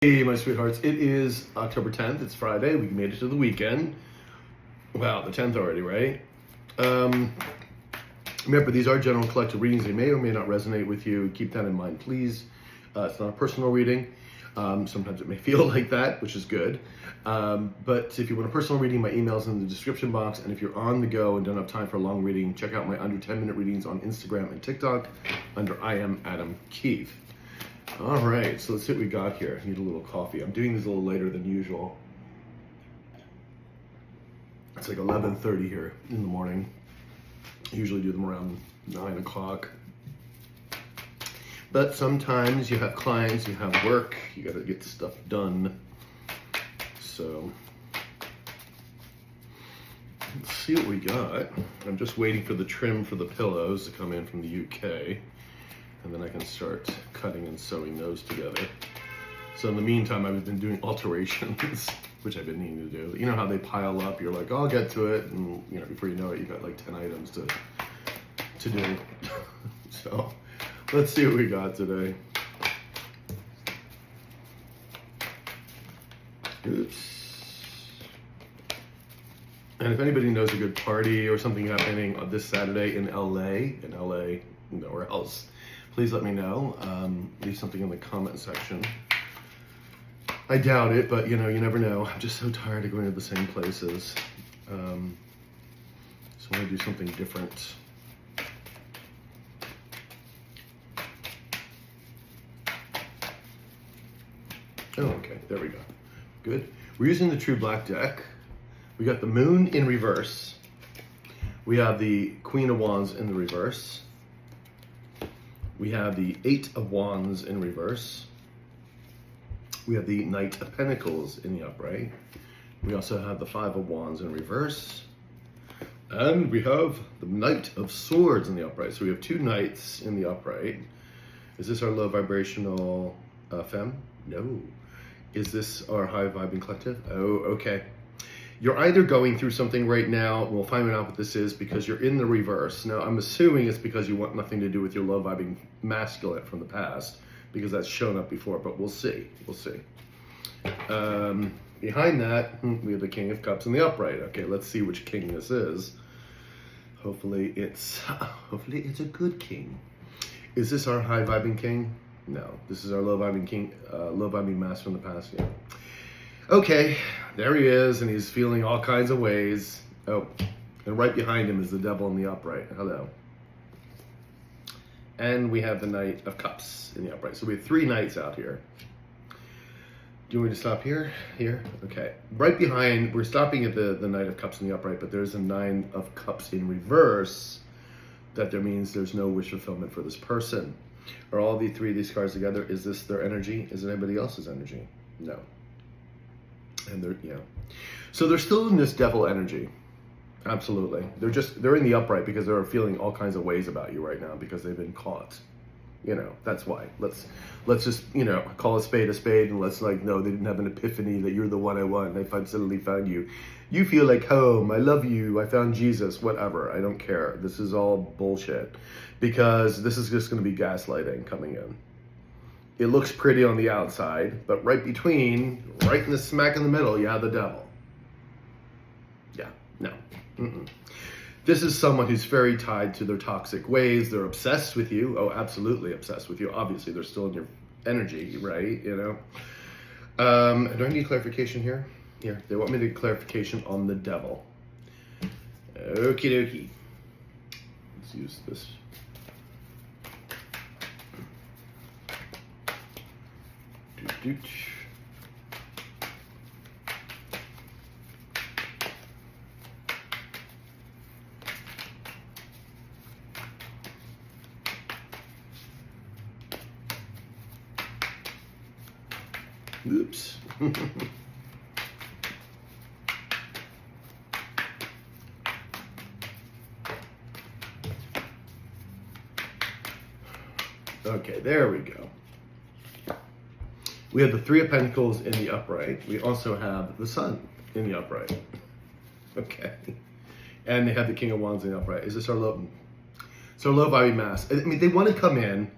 Hey, my sweethearts. It is October 10th. It's Friday. We made it to the weekend. Wow, the 10th already, right? Remember, these are general collective readings. They may or may not resonate with you. Keep that in mind, please. It's not a personal reading. Sometimes it may feel like that, which is good. But if you want a personal reading, my email's in the description box. And if you're on the go and don't have time for a long reading, check out my under 10-minute readings on Instagram and TikTok under I am Adam Keith. All right, so let's see what we got here. I need a little coffee. I'm doing these a little later than usual. It's like 11:30 here in the morning. I usually do them around 9 o'clock. But sometimes you have clients, you have work, you gotta get stuff done. So, let's see what we got. I'm just waiting for the trim for the pillows to come in from the UK. And then I can start cutting and sewing those together. So in the meantime, I've been doing alterations, which I've been needing to do. You know how they pile up, you're like, oh, I'll get to it. And you know, before you know it, you got like 10 items to do. So let's see what we got today. Oops. And if anybody knows a good party or something happening on this Saturday in LA, nowhere else, please let me know. Leave something in the comment section. I doubt it, but you know, you never know. I'm just so tired of going to the same places. Just want to do something different. Oh, okay, there we go. Good. We're using the True Black deck. We got the Moon in reverse. We have the Queen of Wands in the reverse. We have the Eight of Wands in reverse. We have the Knight of Pentacles in the upright. We also have the Five of Wands in reverse. And we have the Knight of Swords in the upright. So we have two Knights in the upright. Is this our low vibrational femme? No. Is this our high vibing collective? Oh, okay. You're either going through something right now, we'll find out what this is, because you're in the reverse. Now, I'm assuming it's because you want nothing to do with your low vibing masculine from the past, because that's shown up before, but we'll see. We'll see. Behind that, we have the King of Cups in the upright. Okay, let's see which king this is. Hopefully it's a good king. Is this our high vibing king? No, this is our low vibing king, low vibing mask from the past. Yeah. Okay, there he is, and he's feeling all kinds of ways. Oh, and right behind him is the devil in the upright. Hello. And we have the Knight of Cups in the upright. So we have three knights out here. Do you want me to stop here? Here? Okay. Right behind, we're stopping at the Knight of Cups in the upright, but there's a Nine of Cups in reverse. That there means there's no wish fulfillment for this person. Are all the three of these cards together? Is this their energy? Is it anybody else's energy? No. And so they're still in this devil energy. Absolutely. They're in the upright because they're feeling all kinds of ways about you right now because they've been caught. You know, that's why. Let's just, you know, call a spade, and let's like, no, they didn't have an epiphany that you're the one I want. And suddenly found you. You feel like home. I love you. I found Jesus. Whatever. I don't care. This is all bullshit because this is just going to be gaslighting coming in. It looks pretty on the outside, but right in the smack in the middle, you have the devil. Yeah, no. This is someone who's very tied to their toxic ways. They're obsessed with you. Oh, absolutely obsessed with you. Obviously, they're still in your energy, right? You know. Do I need clarification here? Here, they want me to get clarification on the devil. Okie dokie. Let's use this. Oops. Okay, there we go. We have the Three of Pentacles in the upright. We also have the Sun in the upright. Okay. And they have the King of Wands in the upright. Is this our low vibing mask? I mean, they want to come in.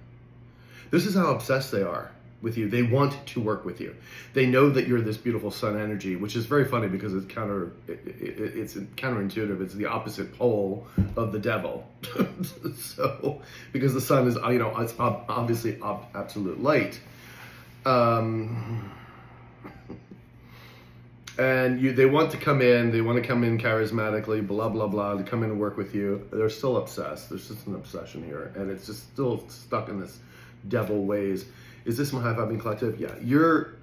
This is how obsessed they are. with you. They want to work with you. They know that you're this beautiful sun energy, which is very funny because it's counterintuitive. It's the opposite pole of the devil. So, because the sun is, it's obviously absolute light. And they want to come in. They want to come in charismatically, blah blah blah, to come in and work with you. They're still obsessed. There's just an obsession here, and it's just still stuck in this devil ways. Is this my high-fiving collective? Yeah, you're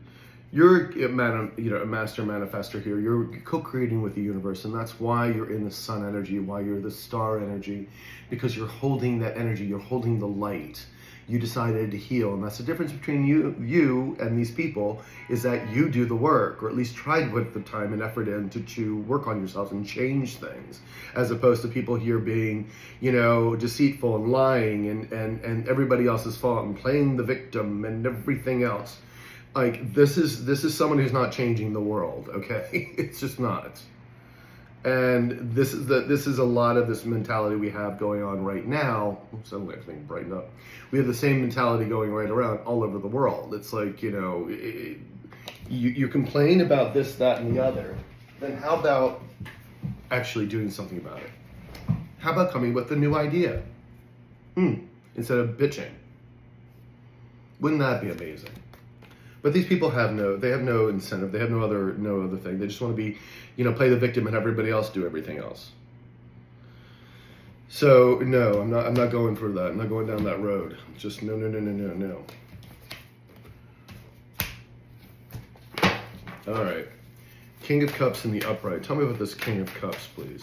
a master manifester here. You're co-creating with the universe, and that's why you're in the sun energy, why you're the star energy, because you're holding that energy. You're holding the light. You decided to heal, and that's the difference between you and these people, is that you do the work, or at least try to put the time and effort in to work on yourself and change things, as opposed to people here being, deceitful and lying and everybody else's fault and playing the victim and everything else. Like, this is someone who's not changing the world, okay? It's just not. And this is a lot of this mentality we have going on right now. Suddenly everything brightened up. We have the same mentality going right around all over the world. It's like, you complain about this, that, and the other. Then how about actually doing something about it? How about coming with a new idea? Instead of bitching. Wouldn't that be amazing? But these people have no incentive. They have no other thing. They just want to be, play the victim and everybody else do everything else. So no, I'm not going for that. I'm not going down that road. Just no. All right. King of Cups in the upright. Tell me about this King of Cups, please.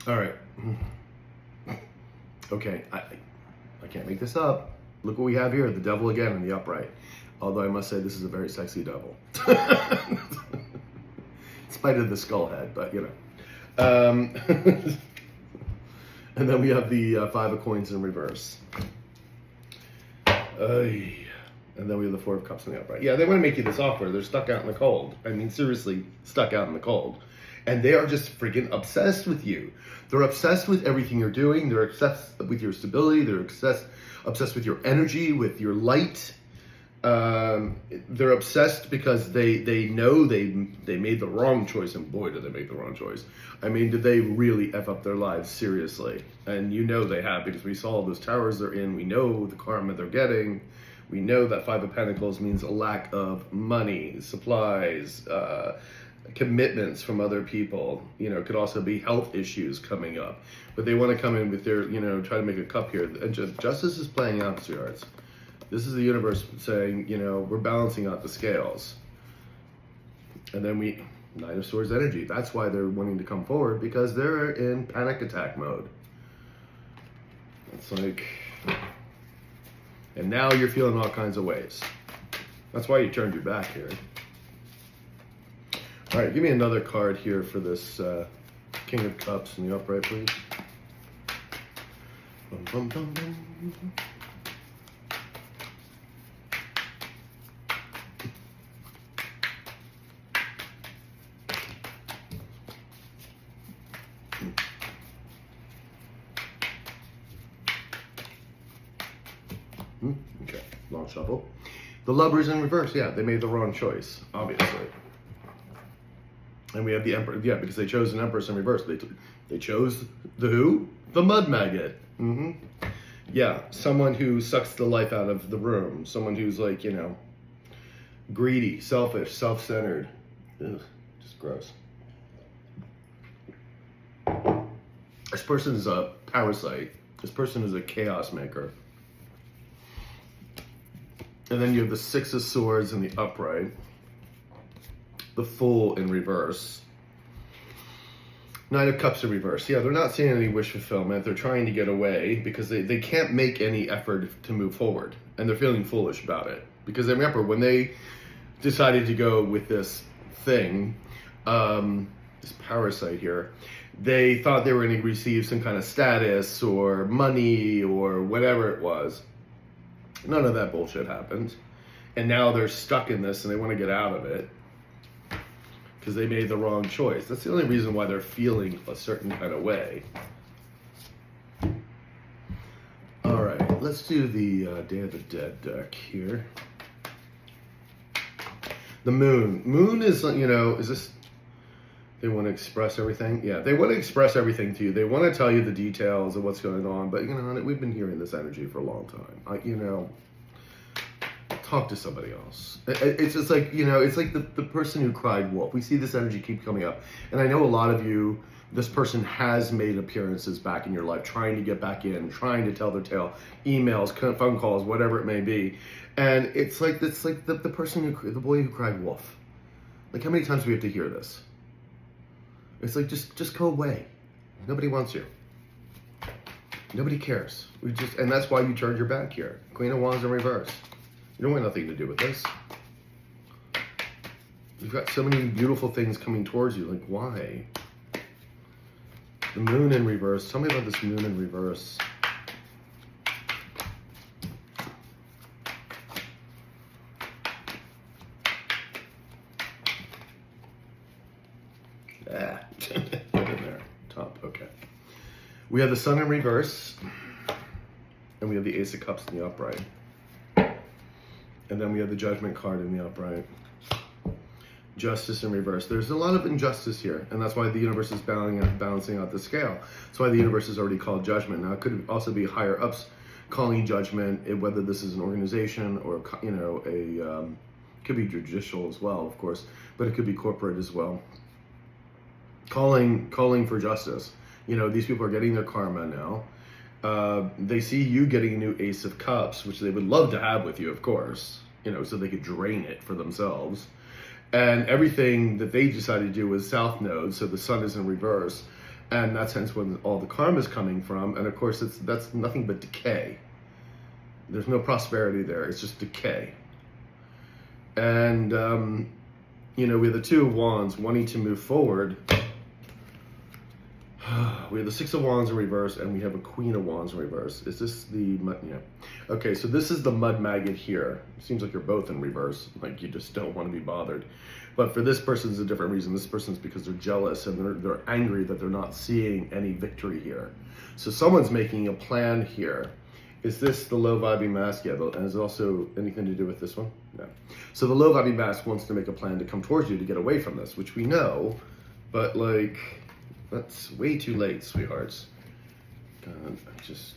All right. Okay, I can't make this up. Look what we have here, the devil again in the upright. Although I must say this is a very sexy devil. In spite of the skull head, but And then we have the Five of Coins in reverse. And then we have the Four of Cups in the upright. Yeah, they want to make you this offer. They're stuck out in the cold. I mean, seriously, stuck out in the cold. And they are just freaking obsessed with you. They're obsessed with everything you're doing. They're obsessed with your stability. They're obsessed with your energy, with your light. They're obsessed because they know they made the wrong choice, and boy, did they make the wrong choice. I mean, did they really F up their lives seriously? And they have, because we saw those towers they're in. We know the karma they're getting. We know that Five of Pentacles means a lack of money, supplies, commitments from other people. It could also be health issues coming up. But they want to come in with their, try to make a cup here. And justice is playing out, sweethearts. This is the universe saying, we're balancing out the scales. And then Knight of Swords energy. That's why they're wanting to come forward, because they're in panic attack mode. It's like, and now you're feeling all kinds of ways. That's why you turned your back here. All right, give me another card here for this King of Cups in the upright, please. Bum, bum, bum, bum. Okay, long shuffle. The Lovers in reverse. Yeah, they made the wrong choice, obviously. And we have the Emperor. Yeah, because they chose an Empress in reverse. They chose the who? The mud maggot. Yeah, someone who sucks the life out of the room. Someone who's like, greedy, selfish, self-centered. Ugh, just gross. This person is a parasite. This person is a chaos maker. And then you have the Six of Swords in the upright. The Fool in reverse. Nine of Cups in reverse. Yeah, they're not seeing any wish fulfillment. They're trying to get away because they can't make any effort to move forward. And they're feeling foolish about it. Because remember, when they decided to go with this thing, this parasite here, they thought they were going to receive some kind of status or money or whatever it was. None of that bullshit happened. And now they're stuck in this and they want to get out of it because they made the wrong choice. That's the only reason why they're feeling a certain kind of way. All right, let's do the Day of the Dead deck here. The Moon. Moon is, you know, is this... They want to express everything? Yeah, they want to express everything to you. They want to tell you the details of what's going on. But, you know, we've been hearing this energy for a long time. You know, talk to somebody else. It's just like, you know, it's like the person who cried wolf. We see this energy keep coming up. And I know a lot of you, this person has made appearances back in your life, trying to get back in, trying to tell their tale, emails, phone calls, whatever it may be. And it's like the person who, the boy who cried wolf. Like, how many times do we have to hear this? It's like, just go away. Nobody wants you. Nobody cares. And that's why you turned your back here. Queen of Wands in reverse. You don't want nothing to do with this. You've got so many beautiful things coming towards you. Like, why? The Moon in reverse. Tell me about this Moon in reverse. Put in there. Top. Okay. We have the Sun in reverse. And we have the Ace of Cups in the upright. And then we have the Judgment card in the upright. Justice in reverse. There's a lot of injustice here, and that's why the universe is balancing out the scale. That's why the universe is already called Judgment. Now, it could also be higher ups calling Judgment, whether this is an organization or, you know, could be judicial as well, of course, but it could be corporate as well. Calling for justice. You know, these people are getting their karma now. They see you getting a new Ace of Cups, which they would love to have with you, of course, you know, so they could drain it for themselves. And everything that they decided to do was South Node, so the Sun is in reverse. And that's hence when all the karma is coming from. And of course, that's nothing but decay. There's no prosperity there. It's just decay. And, you know, we have the Two of Wands wanting to move forward. We have the Six of Wands in reverse, and we have a Queen of Wands in reverse. Is this the... Yeah. Okay, so this is the Mud Maggot here. Seems like you're both in reverse. Like, you just don't want to be bothered. But for this person, it's a different reason. This person's because they're jealous, and they're angry that they're not seeing any victory here. So someone's making a plan here. Is this the low-vibing mask? Yeah, and is it also anything to do with this one? No. So the low-vibing mask wants to make a plan to come towards you to get away from this, which we know, but, like... That's way too late, sweethearts. God, I just...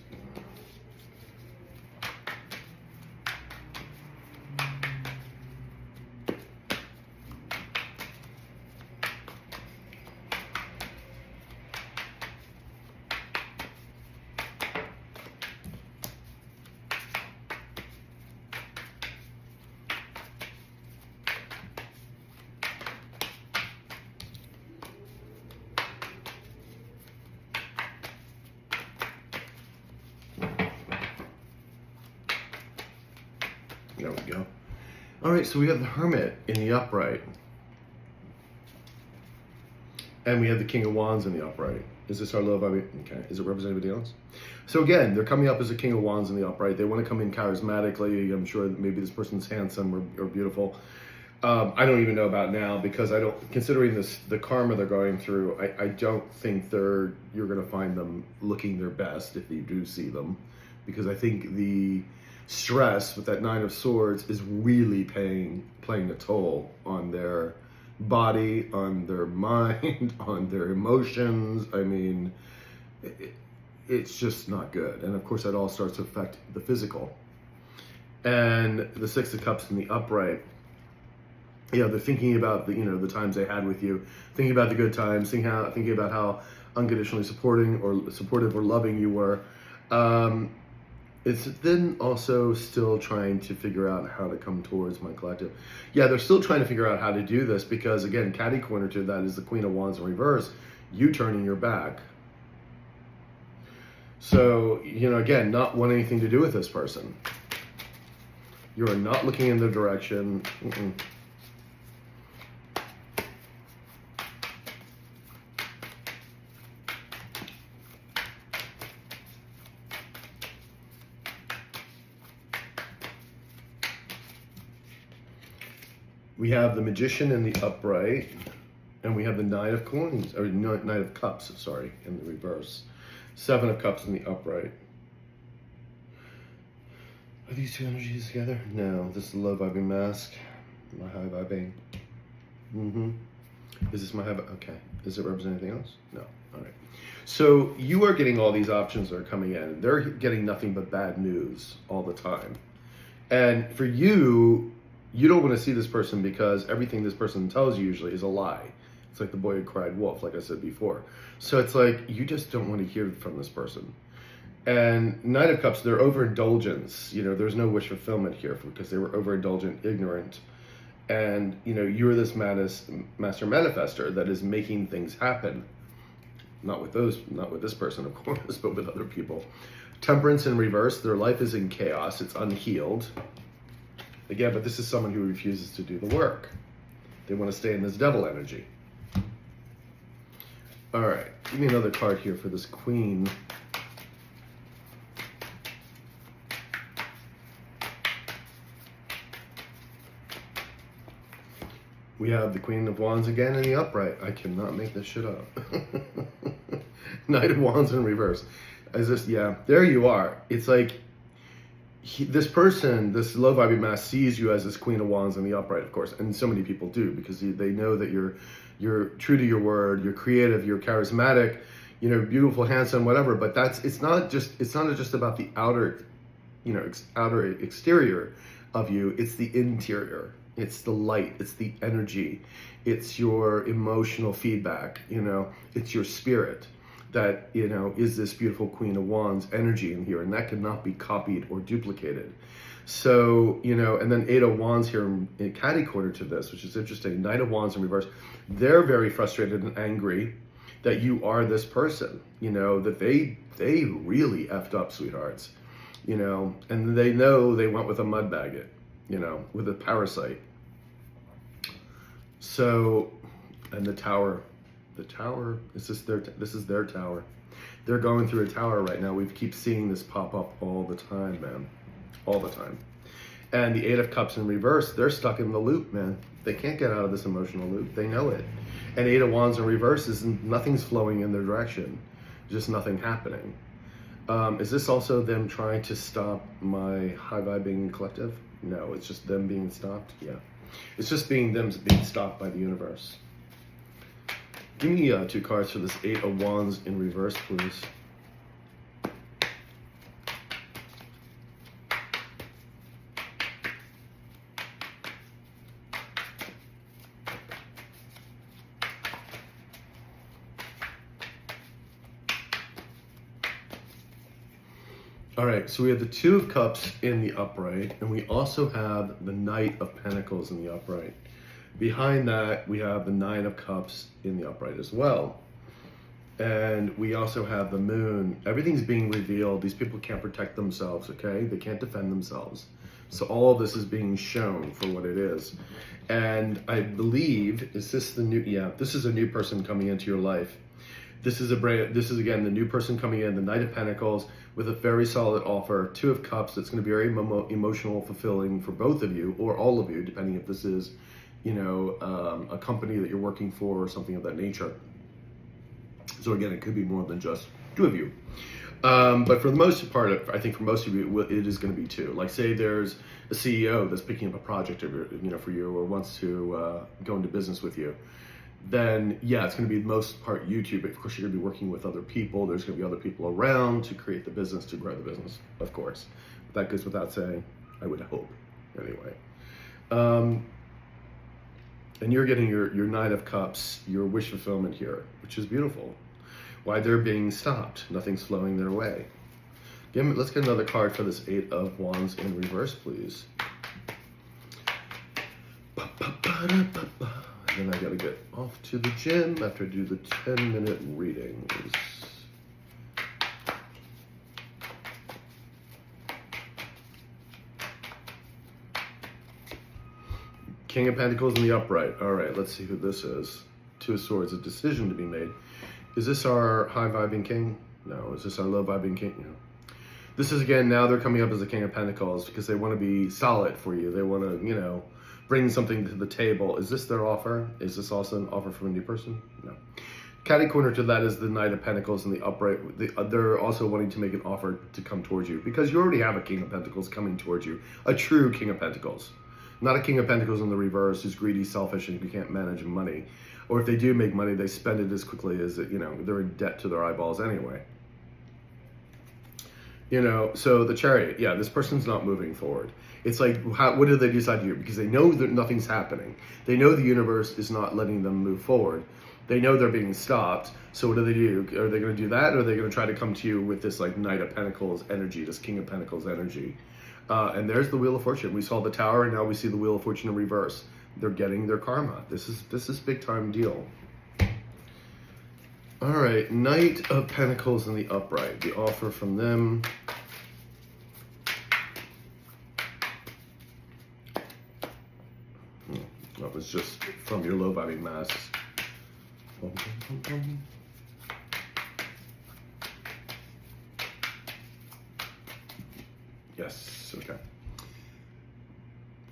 There we go. All right, so we have the Hermit in the upright. And we have the King of Wands in the upright. Is this our love? Okay. Is it represent anybody else? So again, they're coming up as a King of Wands in the upright. They want to come in charismatically. I'm sure that maybe this person's handsome or beautiful. I don't even know about now because I don't, considering the karma they're going through, I don't think you're going to find them looking their best if you do see them. Because I think the stress with that Nine of Swords is really playing a toll on their body, on their mind, on their emotions. I mean, it's just not good. And of course, that all starts to affect the physical. And the Six of Cups in the upright, you know, they're thinking about the times they had with you, thinking about the good times, thinking about how unconditionally supportive or loving you were. It's then also still trying to figure out how to come towards my collective. Yeah, they're still trying to figure out how to do this because, again, catty corner to that is the Queen of Wands in reverse. you turning your back. So, you know, again, not want anything to do with this person. You are not looking in their direction. We have the Magician in the upright, and we have the Knight of Coins, or Knight of Cups, sorry, in the reverse. 7 of Cups in the upright. Are these two energies together? No, this is the low vibing mask. My high vibing. Is this my high vibing? Okay. Does it represent anything else? No. All right. So you are getting all these options that are coming in. They're getting nothing but bad news all the time. And for you, you don't want to see this person because everything this person tells you usually is a lie. It's like the boy who cried wolf, like I said before. So it's like you just don't want to hear from this person. And Knight of Cups, they're overindulgence. You know, there's no wish fulfillment here because they were overindulgent, ignorant. And, you know, you're this master manifester that is making things happen. Not with this person, of course, but with other people. Temperance in reverse, their life is in chaos. It's unhealed. Again, but this is someone who refuses to do the work. They want to stay in this devil energy. All right, give me another card here for this Queen. We have the Queen of Wands again in the upright. I cannot make this shit up. Knight of Wands in reverse. Is this, yeah, there you are. It's like this person, this low vibing mass, sees you as this Queen of Wands in the upright, of course, and so many people do because they know that you're true to your word, you're creative, you're charismatic, you know, beautiful, handsome, whatever. But it's not just about the outer, you know, outer exterior of you. It's the interior. It's the light. It's the energy. It's your emotional feedback. You know, it's your spirit that, you know, is this beautiful Queen of Wands energy in here, and that cannot be copied or duplicated. So, you know, and then 8 of Wands here in catty corner to this, which is interesting. Knight of Wands in reverse. They're very frustrated and angry that you are this person, you know, that they really effed up, sweethearts, you know, and they know they went with a mud maggot, you know, with a parasite. So, and the tower, this is their tower. They're going through a tower right now. We keep seeing this pop up all the time, man, all the time. And the 8 of Cups in reverse, they're stuck in the loop, man. They can't get out of this emotional loop. They know it. And 8 of Wands in reverse is nothing's flowing in their direction, just nothing happening. Is this also them trying to stop my high vibing collective? No, it's just them being stopped. Yeah, it's just them being stopped by the universe. Give me 2 cards for this 8 of Wands in reverse, please. All right, so we have the 2 of Cups in the upright, and we also have the Knight of Pentacles in the upright. Behind that, we have the 9 of Cups in the upright as well. And we also have the Moon. Everything's being revealed. These people can't protect themselves, okay? They can't defend themselves. So all of this is being shown for what it is. And I believe, is this the new, yeah, this is a new person coming into your life. This is again the new person coming in, the Knight of Pentacles, with a very solid offer. 2 of Cups. That's going to be very emotional, fulfilling for both of you or all of you, depending if this is, you know, a company that you're working for or something of that nature. So again, it could be more than just 2 of you. But for the most part, I think for most of you, it is going to be 2. Like, say there's a CEO that's picking up a project, you know, for you, or wants to go into business with you. Then yeah, it's going to be the most part YouTube. But of course, you're going to be working with other people. There's going to be other people around to create the business, to grow the business, of course. But that goes without saying, I would hope, anyway. And you're getting your Knight of Cups, your wish fulfillment here, which is beautiful. Why they're being stopped. Nothing's flowing their way. Let's get another card for this 8 of Wands in reverse, please. Then I gotta get off to the gym after I do the 10-minute readings. King of Pentacles in the upright. All right, let's see who this is. Two of Swords, a decision to be made. Is this our high-vibing king? No. Is this our low-vibing king? No. This is, again, now they're coming up as a King of Pentacles because they want to be solid for you. They want to, you know, bring something to the table. Is this their offer? Is this also an offer from a new person? No. Catty corner to that is the Knight of Pentacles in the upright. They're also wanting to make an offer to come towards you because you already have a King of Pentacles coming towards you. A true King of Pentacles. Not a King of Pentacles in the reverse who's greedy, selfish, and who can't manage money. Or if they do make money, they spend it as quickly as, you know, they're in debt to their eyeballs anyway. You know, so the Chariot, yeah, this person's not moving forward. It's like, what do they decide to do? Because they know that nothing's happening. They know the universe is not letting them move forward. They know they're being stopped. So what do? Are they going to do that? Or are they going to try to come to you with this like Knight of Pentacles energy, this King of Pentacles energy? And there's the Wheel of Fortune. We saw the Tower, and now we see the Wheel of Fortune in reverse. They're getting their karma. This is big time deal. All right, Knight of Pentacles in the upright. The offer from them. That was just from your low vibing mass. Yes, okay.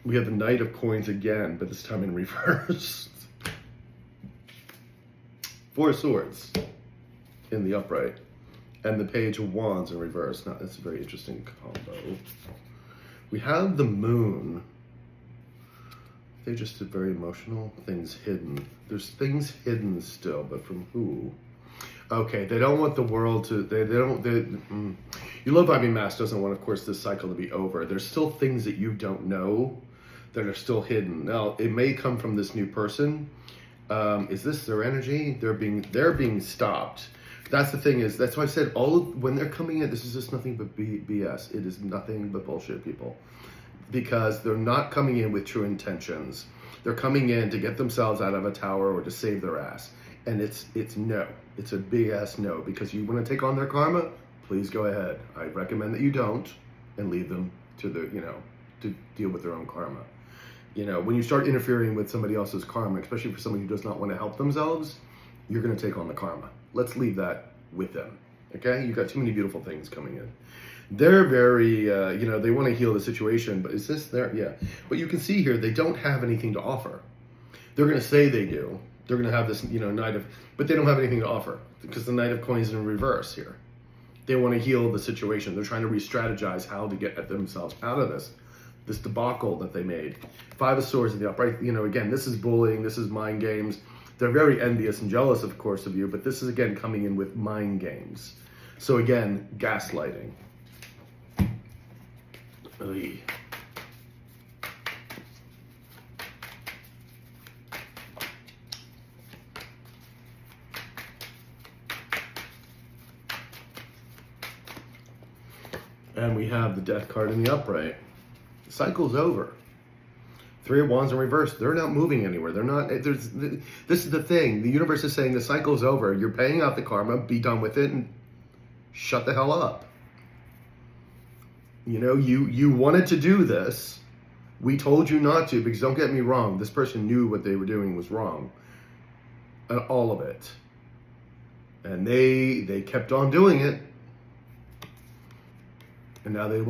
We have the Knight of Coins again, but this time in reverse. Four of Swords in the upright, and the Page of Wands in reverse. Now, that's a very interesting combo. We have the Moon. They just did very emotional things hidden. There's things hidden still, but from who? Okay, they don't want the world to. Your low vibing mass doesn't want, of course, this cycle to be over. There's still things that you don't know that are still hidden. Now, it may come from this new person. Is this their energy? They're being stopped. That's the thing is, that's why I said when they're coming in, this is just nothing but BS. It is nothing but bullshit, people. Because they're not coming in with true intentions. They're coming in to get themselves out of a tower or to save their ass. And it's no. It's a big ass no. Because you want to take on their karma, please go ahead. I recommend that you don't and leave them to to deal with their own karma. You know, when you start interfering with somebody else's karma, especially for somebody who does not want to help themselves, you're going to take on the karma. Let's leave that with them. Okay? You've got too many beautiful things coming in. They're very, they want to heal the situation, but is this there? Yeah. But you can see here, they don't have anything to offer. They're going to say they do. They're going to have this, Knight of, but they don't have anything to offer because the Knight of Coins is in reverse here. They want to heal the situation. They're trying to re-strategize how to get themselves out of this debacle that they made. Five of Swords in the upright. Again, this is bullying. This is mind games. They're very envious and jealous, of course, of you, but this is, again, coming in with mind games. So, again, gaslighting. Oy. And we have the Death card in the upright. The cycle's over. Three of Wands in reverse. They're not moving anywhere. They're not. This is the thing. The universe is saying the cycle's over. You're paying out the karma. Be done with it and shut the hell up. You wanted to do this. We told you not to, because don't get me wrong. This person knew what they were doing was wrong. All of it. And they kept on doing it. And now they don't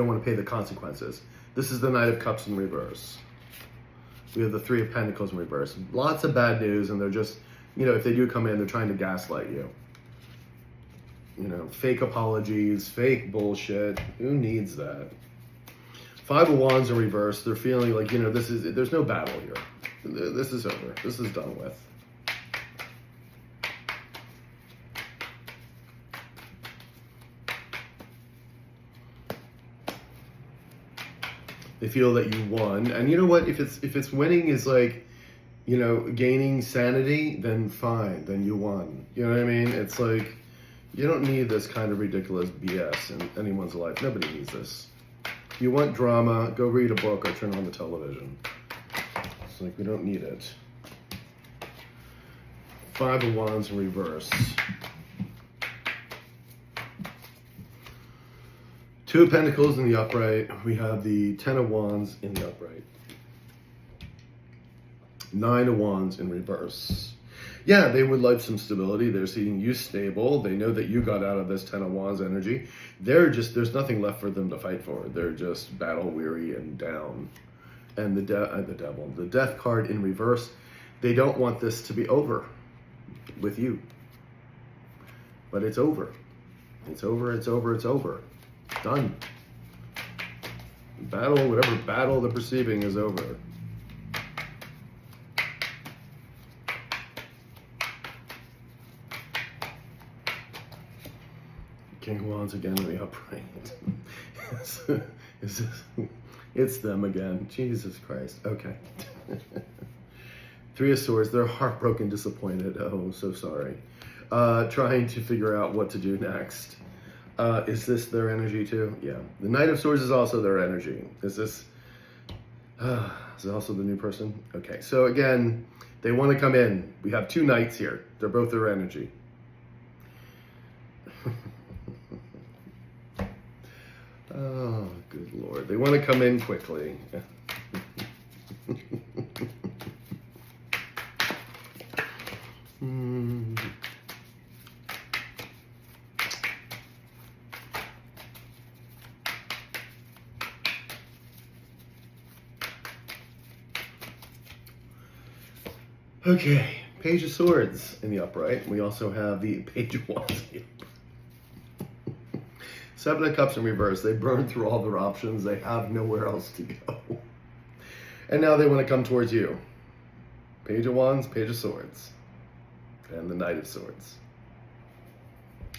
want to pay the consequences. This is the Knight of Cups in reverse. We have the Three of Pentacles in reverse. Lots of bad news, and they're just, if they do come in, they're trying to gaslight you. Fake apologies, fake bullshit. Who needs that? Five of Wands in reverse. They're feeling like, there's no battle here. This is over. This is done with. They feel that you won. And you know what? If it's winning is like, gaining sanity, then fine. Then you won. You know what I mean? It's like, you don't need this kind of ridiculous BS in anyone's life. Nobody needs this. If you want drama, go read a book or turn on the television. It's like, we don't need it. Five of Wands in reverse. Two of Pentacles in the upright. We have the Ten of Wands in the upright. Nine of Wands in reverse. Yeah, they would like some stability. They're seeing you stable. They know that you got out of this Ten of Wands energy. There's nothing left for them to fight for. They're just battle weary and down. And the devil, the Death card in reverse. They don't want this to be over with you. But it's over. It's over, it's over, it's over. Done. Battle, whatever battle they're perceiving is over. King of Wands again in the upright. It's them again. Jesus Christ. Okay. Three of Swords. They're heartbroken, disappointed. Oh, so sorry. Trying to figure out what to do next. Is this their energy too? Yeah. The Knight of Swords is also their energy. Is this also the new person? Okay. So again, they want to come in. We have two knights here. They're both their energy. Oh, good Lord. They want to come in quickly. Okay, Page of Swords in the upright. We also have the Page of Wands. Seven of Cups in reverse. They burned through all their options. They have nowhere else to go. And now they want to come towards you. Page of Wands, Page of Swords. And the Knight of Swords.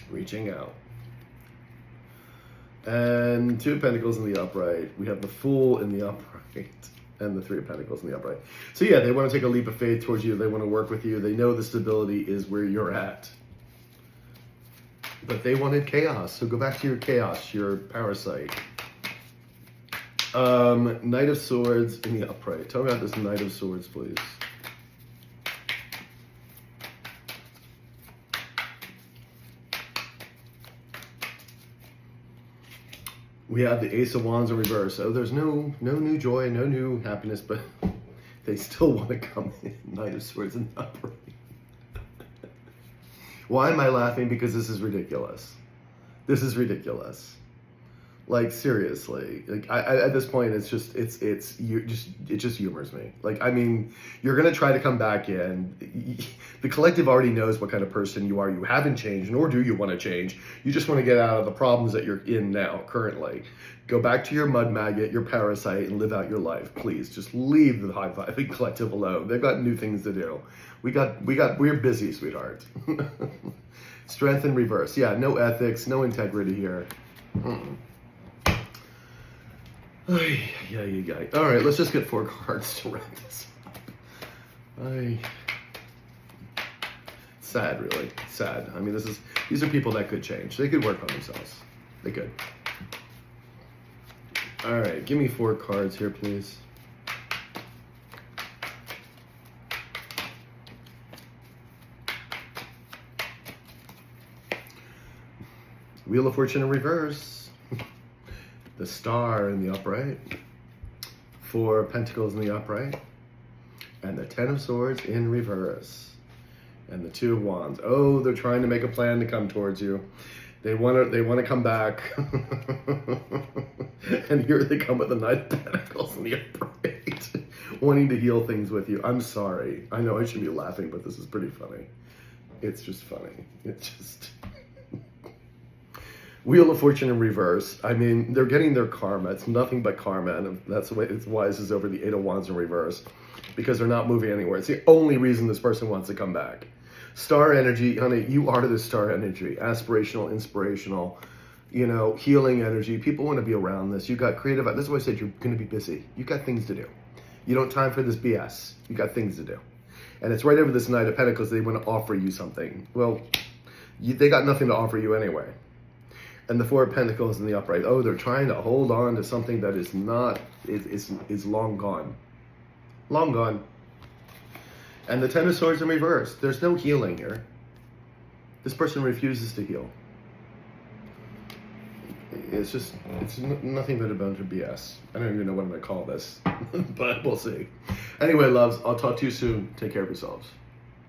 Reaching out. And Two of Pentacles in the upright. We have the Fool in the upright. And the Three of Pentacles in the upright. So yeah, they want to take a leap of faith towards you. They want to work with you. They know the stability is where you're at. But they wanted chaos. So go back to your chaos, your parasite. Knight of Swords in the upright. Tell me about this Knight of Swords, please. We have the Ace of Wands in reverse. So there's no new joy, no new happiness, but they still want to come in. Knight of Swords in the upright. Why am I laughing? Because this is ridiculous. This is ridiculous. Like, seriously. Like, at this point, it just humors me. Like, I mean, you're gonna try to come back in. The collective already knows what kind of person you are. You haven't changed, nor do you want to change. You just want to get out of the problems that you're in now, currently. Go back to your mud maggot, your parasite, and live out your life. Please, just leave the high-fiving collective alone. They've got new things to do. We're busy, sweetheart. Strength in reverse. Yeah, no ethics, no integrity here. Yeah, you guys. All right, let's just get 4 cards to wrap this up. Sad, really. Sad. I mean, these are people that could change. They could work on themselves. They could. All right, give me 4 cards here, please. Wheel of Fortune in reverse. The Star in the upright. 4 Pentacles in the upright. And the Ten of Swords in reverse. And the Two of Wands. Oh, they're trying to make a plan to come towards you. They want to come back. And here they come with the Knight of Pentacles in the upright. Wanting to heal things with you. I'm sorry. I know I should be laughing, but this is pretty funny. It's just funny. It's just... Wheel of Fortune in reverse. I mean, they're getting their karma. It's nothing but karma, and that's the way. It's why this is over the Eight of Wands in reverse, because they're not moving anywhere. It's the only reason this person wants to come back. Star energy, honey, you are the star energy. Aspirational, inspirational, healing energy. People want to be around this. You got creative. That's why I said you're going to be busy. You got things to do. You don't have time for this BS. You got things to do. And it's right over this Knight of Pentacles. They want to offer you something. Well, they got nothing to offer you anyway. And the Four of Pentacles in the upright. Oh, they're trying to hold on to something that is not, is long gone. Long gone. And the Ten of Swords in reverse. There's no healing here. This person refuses to heal. It's nothing but a bunch of BS. I don't even know what I'm going to call this, but we'll see. Anyway, loves, I'll talk to you soon. Take care of yourselves.